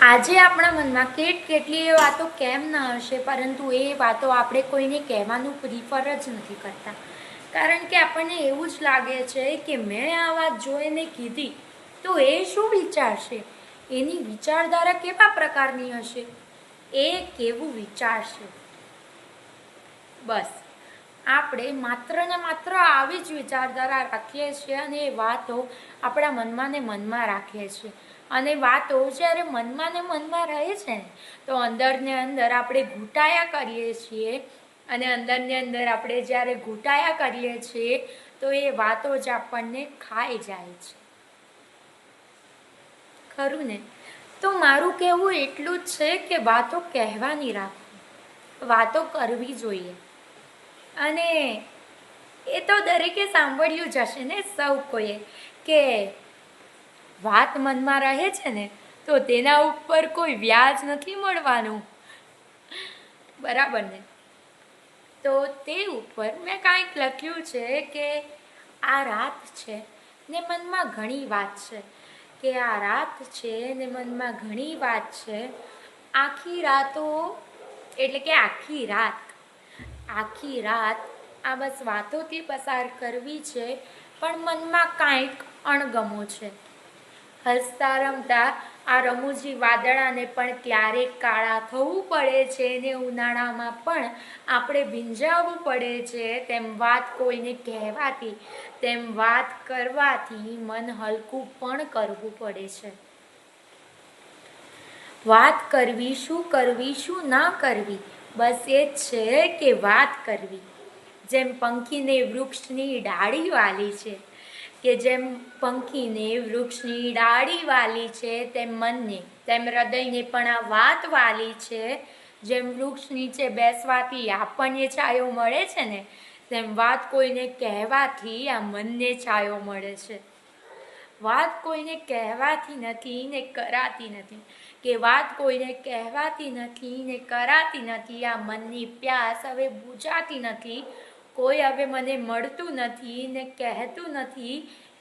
આજે આપણા મનમાં કેટલી એ વાતો કેમ ના હશે, પરંતુ એ વાતો આપણે કોઈને કહેવાનું પ્રિફર જ નથી કરતા. કારણ કે આપણને એવું જ લાગે છે કે મેં આ વાત જોઈને કીધી તો એ શું વિચારશે, એની વિચારધારા કેવા પ્રકારની હશે, એ કેવું વિચારશે. બસ આપણે માત્ર ને માત્ર આવી જ વિચારધારા રાખીએ છીએ અને એ વાતો આપણા મનમાં ને મનમાં રાખીએ છીએ. અને વાતો જ્યારે મનમાં ને મનમાં રહે છે ને તો અંદર ને અંદર આપણે ઘૂંટાયા કરીએ છીએ. અને અંદર ને અંદર આપણે જ્યારે ઘૂંટાયા કરીએ છીએ તો એ વાતો જ આપણને ખાઈ જાય છે. ખરું ને? તો મારું કહેવું એટલું જ છે કે વાતો કહેવાની રાખો, વાતો કરવી જોઈએ. અને એ તો દરેકે સાંભળ્યું જ હશે ને, સૌ કોઈએ, કે વાત મનમાં રહે છે ને તો તેના ઉપર કોઈ વ્યાજ નથી મળવાનું. બરાબર ને? તો તે ઉપર મેં કાંઈક લખ્યું છે કે આ રાત છે ને મનમાં ઘણી વાત છે, કે આ રાત છે ને મનમાં ઘણી વાત છે. આખી રાતો એટલે કે આખી રાત આ બસ વાતોથી પસાર કરવી છે, પણ મનમાં કાંઈક અણગમો છે. હસતા રમતા આ રમૂજી વાદળાને પણ ક્યારેક કાળા થવું પડે છે ને ઉનાળામાં પણ આપણે ભીંજાવવું પડે છે. તેમ વાત કોઈને કહેવાથી, તેમ વાત કરવાથી મન હલકું પણ કરવું પડે છે. વાત કરવી, શું કરવી શું ના કરવી, બસ એ જ છે કે વાત કરવી. જેમ પંખીને વૃક્ષની ડાળી વાલી છે, કે જેમ પંખીને વૃક્ષની ડાળી વાલી છે, તેમ મનને, તેમ હૃદયને પણ આ વાત વાલી છે. જેમ વૃક્ષ નીચે બેસવાથી આપણને છાયો મળે છે ને, તેમ વાત કોઈને કહેવાથી આ મનને છાયો મળે છે. વાત કોઈને કહેવાતી નથી ને કરાતી નથી, કે વાત કોઈને કહેવાતી નથી ને કરાતી નથી. આ મનની પ્યાસ હવે બુઝાતી નથી. કોઈ હવે મને મળતું નથી ને કહેતું નથી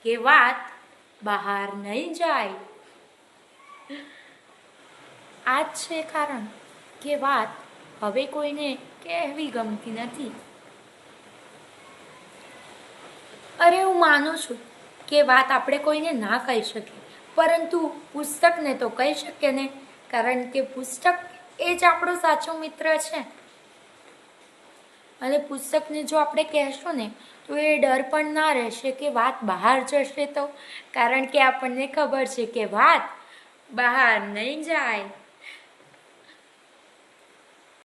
કે વાત બહાર નહીં જાય. આ જ છે કારણ કે વાત હવે કોઈને કહેવી ગમતી નથી. અરે હું માનું છું કે વાત આપણે કોઈને ના કહી શકીએ, પરંતુ પુસ્તકને તો કહી શકીએ ને, કારણ કે પુસ્તક એ જ આપણો સાચો મિત્ર છે. અને પુસ્તકને જો આપણે કહેશું ને તો એ ડર પણ ના રહેશે કે વાત બહાર જશે તો, કારણ કે આપણને ખબર છે કે વાત બહાર નહીં જાય.